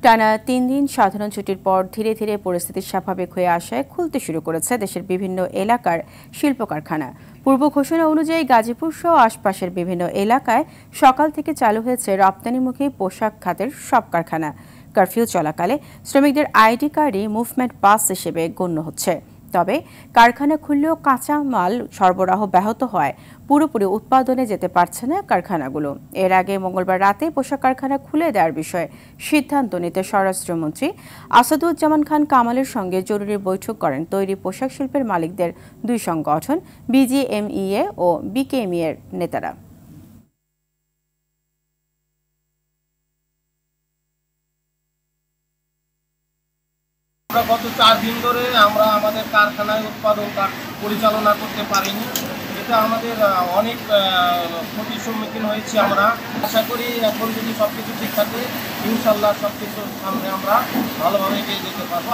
টানা ৩ দিন সাধারণ ছুটির পর ধীরে ধীরে পরিস্থিতি স্বাভাবিক হয়ে আসায় খুলতে শুরু করেছে দেশের বিভিন্ন এলাকার শিল্প কারখানা। পূর্ব ঘোষণা অনুযায়ী গাজীপুর সহ আশপাশের বিভিন্ন এলাকায় সকাল থেকে চালু হয়েছে রপ্তানিমুখী পোশাক খাতের সব কারখানা। কারফিউ চলাকালে শ্রমিকদের আইডি কার্ডই মুভমেন্ট পাস হিসেবে গণ্য হচ্ছে। তবে কারখানা খুললেও কাঁচা মাল সরবরাহ ব্যাহত হওয়ায় পুরোপুরি উৎপাদনে যেতে পারছে না কারখানাগুলো। এর আগে মঙ্গলবার রাতে পোশাক কারখানা খুলে দেওয়ার বিষয়ে সিদ্ধান্ত নিতে স্বরাষ্ট্রমন্ত্রী আসাদুজ্জামান খান কামালের সঙ্গে জরুরি বৈঠক করেন তৈরি পোশাক শিল্পের মালিকদের দুই সংগঠন বিজিএমইএ ও বিকেএমইএ এর নেতারা। গত 4 দিন ধরে আমরা আমাদের কারখানায় উৎপাদনটা পরিচালনা করতে পারিনি। এটা আমাদের অনেক ক্ষতির সম্মুখীন হয়েছি। আমরা আশা করি এখন যদি সবকিছু ঠিক থাকে ইনশাল্লাহ সবকিছুর সামনে আমরা ভালোভাবে এগিয়ে যেতে পারবো।